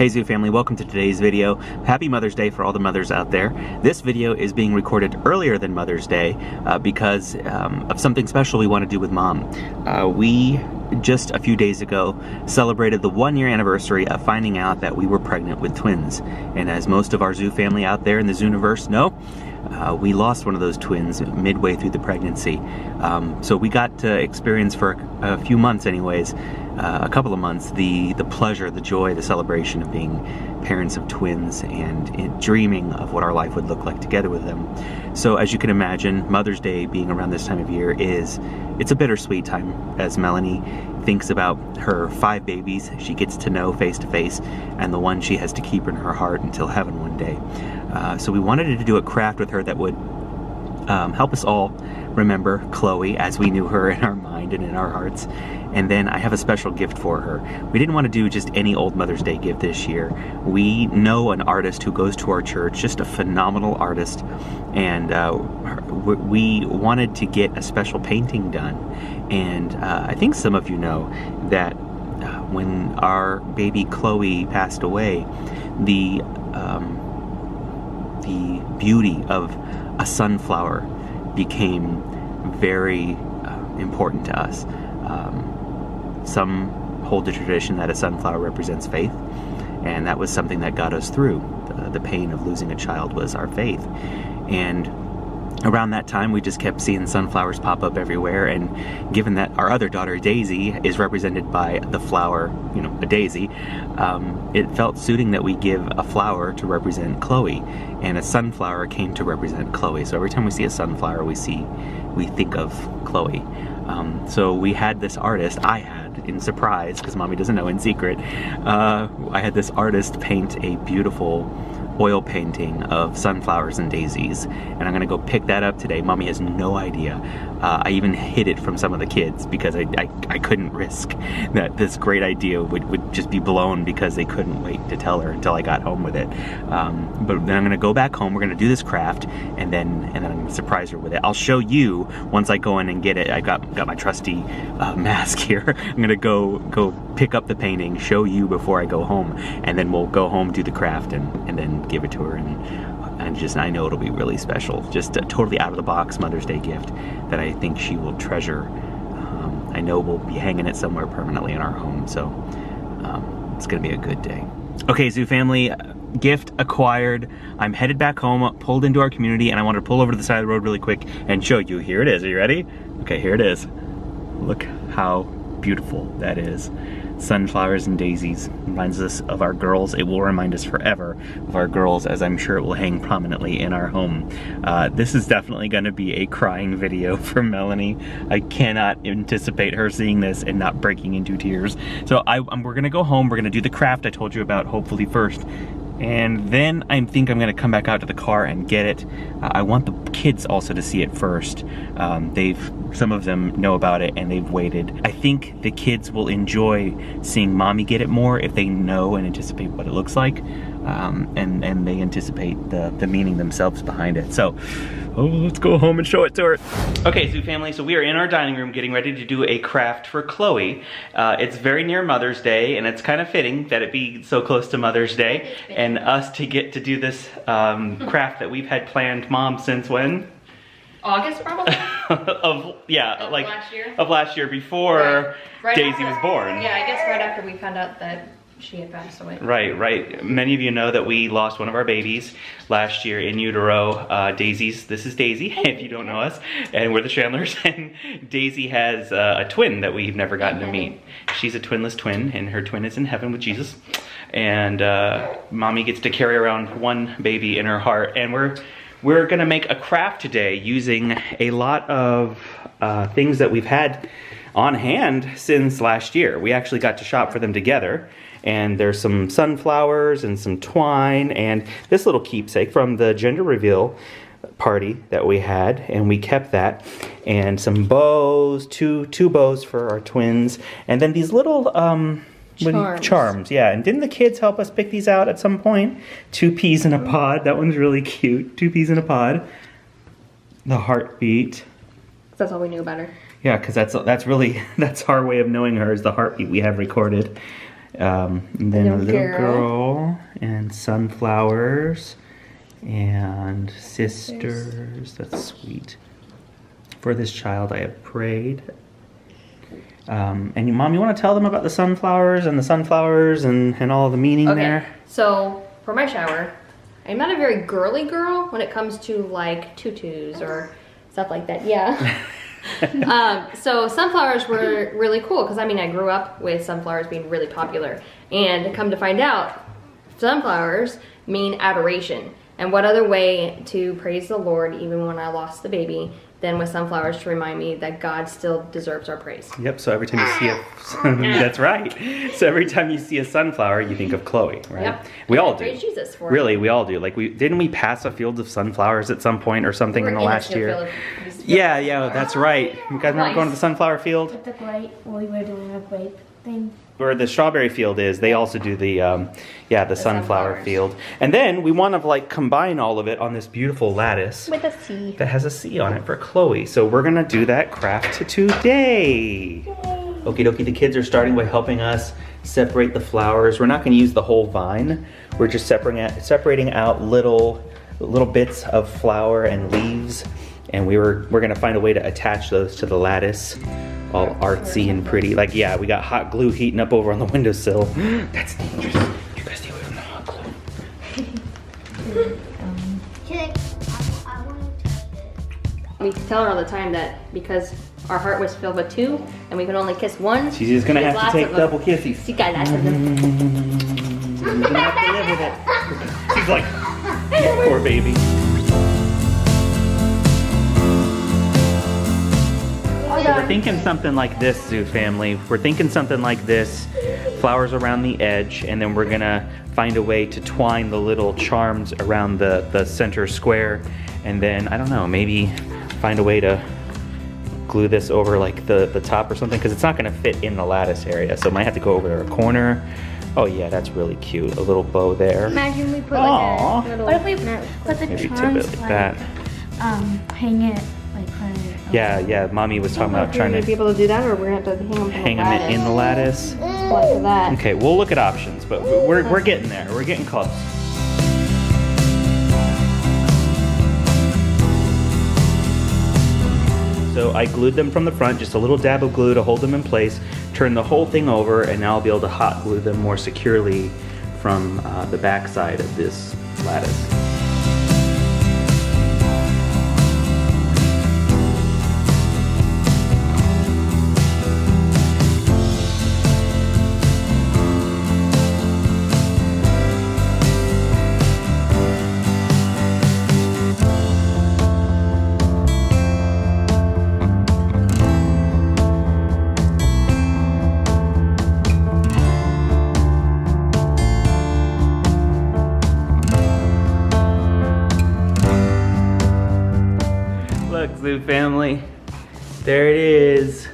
Hey Zoo family, welcome to today's video. Happy Mother's Day for all the mothers out there. This video is being recorded earlier than Mother's Day because of something special we want to do with Mom. We just a few days ago celebrated the 1-year anniversary of finding out that we were pregnant with twins. And as most of our Zoo family out there in the Zooniverse know, we lost one of those twins midway through the pregnancy. So we got to experience for a few months anyways, a couple of months, the pleasure, the joy, the celebration of being parents of twins and dreaming of what our life would look like together with them. So as you can imagine, Mother's Day being around this time of year it's a bittersweet time as Melanie thinks about her 5 babies she gets to know face to face and the one she has to keep in her heart until heaven one day. So we wanted to do a craft with her that would help us all remember Chloe as we knew her in our mind and in our hearts. And then I have a special gift for her. We didn't want to do just any old Mother's Day gift this year. We know an artist who goes to our church, just a phenomenal artist, and we wanted to get a special painting done. And I think some of you know that when our baby Chloe passed away, the beauty of a sunflower became very important to us. Some hold the tradition that a sunflower represents faith, and that was something that got us through. The pain of losing a child was our faith. And around that time, we just kept seeing sunflowers pop up everywhere, and given that our other daughter, Daisy, is represented by the flower, a daisy, it felt suiting that we give a flower to represent Chloe, and a sunflower came to represent Chloe. So every time we see a sunflower, we think of Chloe. So we had this artist, in surprise, because Mommy doesn't know, in secret, I had this artist paint a beautiful oil painting of sunflowers and daisies, and I'm gonna go pick that up today. Mommy has no idea. I even hid it from some of the kids because I couldn't risk that this great idea would just be blown because they couldn't wait to tell her until I got home with it. But then I'm gonna go back home, we're gonna do this craft, and then I'm gonna surprise her with it. I'll show you once I go in and get it. I got my trusty mask here. I'm gonna go pick up the painting, show you before I go home, and then we'll go home, do the craft, and then give it to her, and just I know it'll be really special. Just a totally out of the box Mother's Day gift that I think she will treasure. I know we'll be hanging it somewhere permanently in our home, so it's gonna be a good day. Okay, Zoo family, gift acquired. I'm headed back home, pulled into our community, and I wanted to pull over to the side of the road really quick and show you. Here it is. Are you ready? Okay, here it is. Look how beautiful that is. Sunflowers and daisies. Reminds us of our girls. It will remind us forever of our girls, as I'm sure it will hang prominently in our home. This is definitely going to be a crying video for Melanie. I cannot anticipate her seeing this and not breaking into tears. So we're going to go home. We're going to do the craft I told you about, hopefully first. And then I think I'm gonna come back out to the car and get it. I want the kids also to see it first. Some of them know about it and they've waited. I think the kids will enjoy seeing Mommy get it more if they know and anticipate what it looks like. And they anticipate the meaning themselves behind it. So, let's go home and show it to her. Okay, Zoo family, so we are in our dining room getting ready to do a craft for Chloe. It's very near Mother's Day, and it's kind of fitting that it be so close to Mother's Day, and us to get to do this craft that we've had planned, Mom, since when? August, probably? Of last year, before right Daisy after, was born. Yeah, I guess right after we found out that she had passed away. Right. Many of you know that we lost one of our babies last year in utero. This is Daisy, if you don't know us, and we're the Chandlers, and Daisy has a twin that we've never gotten to meet. She's a twinless twin, and her twin is in heaven with Jesus, and Mommy gets to carry around one baby in her heart, and we're gonna make a craft today using a lot of things that we've had on hand since last year. We actually got to shop for them together. And there's some sunflowers and some twine and this little keepsake from the gender reveal party that we had, and we kept that, and some bows, two bows for our twins, and then these little charms. Yeah, and didn't the kids help us pick these out at some point? 2 peas in a pod. That one's really cute. 2 peas in a pod. The heartbeat. That's all we knew about her. Yeah, because that's our way of knowing her, is the heartbeat we have recorded. And then a little girl and sunflowers and sisters. That's sweet. For this child I have prayed. And Mom, you want to tell them about the sunflowers and all the meaning there? So for my shower, I'm not a very girly girl when it comes to like tutus or stuff like that. Yeah. So sunflowers were really cool because I mean I grew up with sunflowers being really popular, and come to find out, sunflowers mean adoration. And what other way to praise the Lord even when I lost the baby than with sunflowers to remind me that God still deserves our praise. Yep, so every time you see a that's right. So every time you see a sunflower, you think of Chloe, right? Yep. We all do. Praise Jesus for really, we all do. Like didn't we pass a field of sunflowers at some point or something in the last year? Yeah, that's right. You guys remember going to the sunflower field? With the grape, we were doing a grape thing. Where the strawberry field is, they also do the sunflower sunflowers. field. And then we want to like combine all of it on this beautiful lattice With a C. that has a C on it for Chloe. So we're gonna do that craft today. Okie dokie, the kids are starting by helping us separate the flowers. We're not gonna use the whole vine. We're just separating out little bits of flower and leaves. And we're gonna find a way to attach those to the lattice. All artsy and pretty. Like, yeah, we got hot glue heating up over on the windowsill. That's dangerous. You guys stay away from the hot glue. I want to touch it. We tell her all the time that because our heart was filled with two and we could only kiss one. She's just gonna she have gets to take lots of them. double kisses. She got lots of them. You're gonna have to live with it. She's like, poor baby. We're thinking something like this, Zoo Family. We're thinking something like this. Flowers around the edge, and then we're gonna find a way to twine the little charms around the center square. And then, I don't know, maybe find a way to glue this over like the top or something, because it's not gonna fit in the lattice area. So it might have to go over to a corner. Oh yeah, that's really cute. A little bow there. Imagine we put Aw. like a little. What if we put the Maybe tip charms it like that. hang it like put it. Yeah, Mommy was talking about trying be to able to do that, or we're gonna have to hang them in the lattice. Like that. Okay, we'll look at options, but we're getting there. We're getting close. So I glued them from the front, just a little dab of glue to hold them in place, turn the whole thing over, and now I'll be able to hot glue them more securely from the back side of this lattice. Look, Zoo Family, there it is.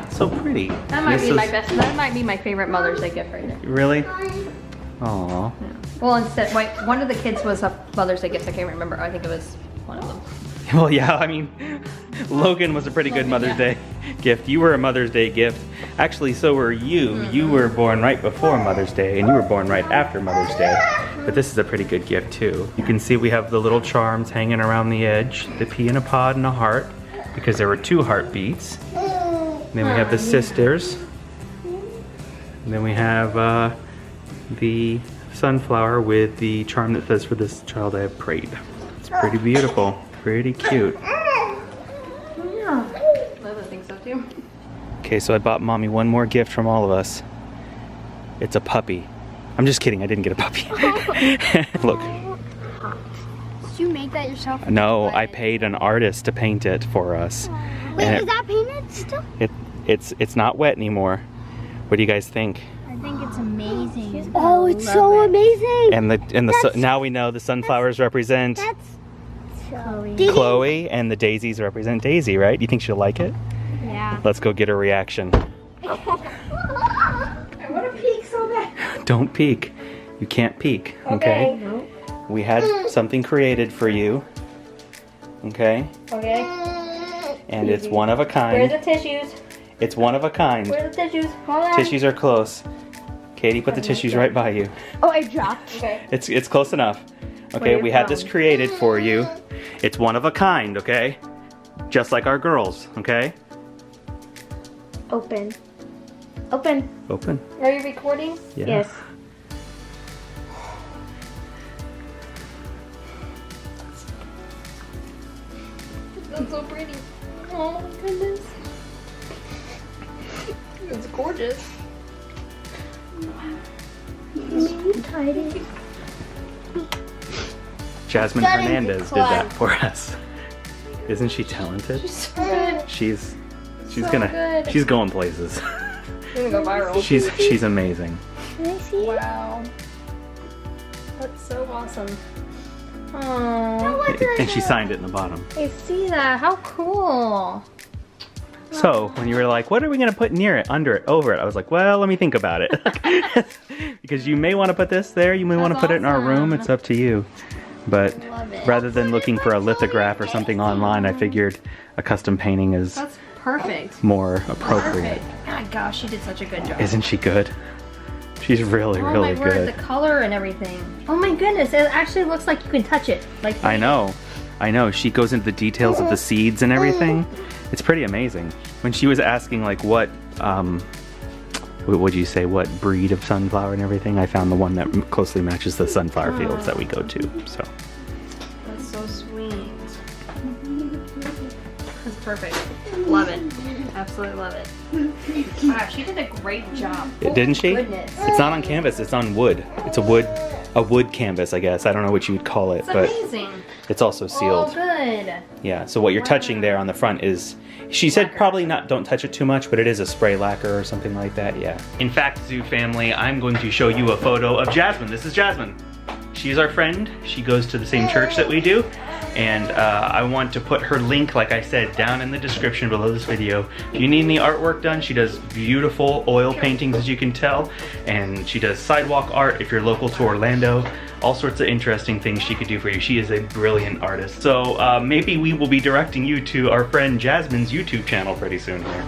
So pretty. That might be my best. That might be my favorite Mother's Day gift right there. Really? Aww. Well, instead, one of the kids was a Mother's Day gift. I can't remember. I think it was one of them. Well, yeah, I mean, Logan was a pretty good Mother's Day gift. You were a Mother's Day gift. Actually, so were you. You were born right before Mother's Day, and you were born right after Mother's Day. But this is a pretty good gift, too. You can see we have the little charms hanging around the edge, the pea in a pod and a heart, because there were 2 heartbeats. And then we have the sisters. And then we have the sunflower with the charm that says, "For this child I have prayed." It's pretty beautiful. Pretty cute. I think so too. Okay, so I bought Mommy one more gift from all of us. It's a puppy. I'm just kidding, I didn't get a puppy. Look. Did you make that yourself? No, I paid an artist to paint it for us. Wait, And is that painted still? it's not wet anymore. What do you guys think? I think it's amazing. Oh, it's so amazing. And now we know the sunflowers represent Chloe. Chloe and the daisies represent Daisy, right? You think she'll like it? Yeah. Let's go get her reaction. I want to peek so bad. Don't peek. You can't peek, okay? We had something created for you, okay? Okay. And it's one of a kind. Where's the tissues? It's one of a kind. Where's the tissues? Hold on. Tissues are close. Katie, put the tissues right by you. Oh, I dropped. Okay. It's close enough. Okay, we had this created for you. It's one of a kind, okay? Just like our girls, okay? Open. Open. Open. Are you recording? Yeah. Yes. That's so pretty. Oh my goodness. It's gorgeous. Tiny. Jasmine That is Hernandez did fun. that for us. Isn't she talented? She's so good. She's So gonna good. she's going places. You're gonna go viral. she's amazing. Can I see it? Wow. That's so awesome. Oh, Aww. what do I And she do? signed it in the bottom. I see that. How cool. So when you were like, what are we gonna put near it, under it, over it? I was like, well, let me think about it. Because you may want to put this there, you may want to That's put it in our room, awesome. it's up to you. But Love it. rather than looking for a lithograph or something online, I figured a custom painting is That's perfect. more appropriate. Perfect. Oh gosh, she did such a good job. Isn't she good? She's really, Oh really my word, good. the color and everything. Oh my goodness, it actually looks like you can touch it. Like I know. She goes into the details of the seeds and everything. It's pretty amazing. When she was asking like what would you say, what breed of sunflower and everything, I found the one that closely matches the sunflower fields that we go to. So That's so sweet. That's perfect. Love it. Absolutely love it. Wow, she did a great job. didn't she? Goodness. It's not on canvas, it's on wood. It's a wood canvas, I guess. I don't know what you would call it, It's but amazing. it's also Oh, sealed. good. Yeah, so what you're touching there on the front is, she said probably don't touch it too much, but it is a spray lacquer or something like that, yeah. In fact, Zoo family, I'm going to show you a photo of Jasmine. This is Jasmine. She's our friend. She goes to the same church that we do. And I want to put her link, like I said, down in the description below this video. If you need any artwork done, she does beautiful oil paintings, as you can tell. And she does sidewalk art if you're local to Orlando. All sorts of interesting things she could do for you. She is a brilliant artist. So maybe we will be directing you to our friend Jasmine's YouTube channel pretty soon here.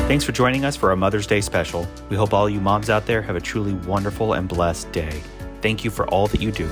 Thanks for joining us for our Mother's Day special. We hope all you moms out there have a truly wonderful and blessed day. Thank you for all that you do.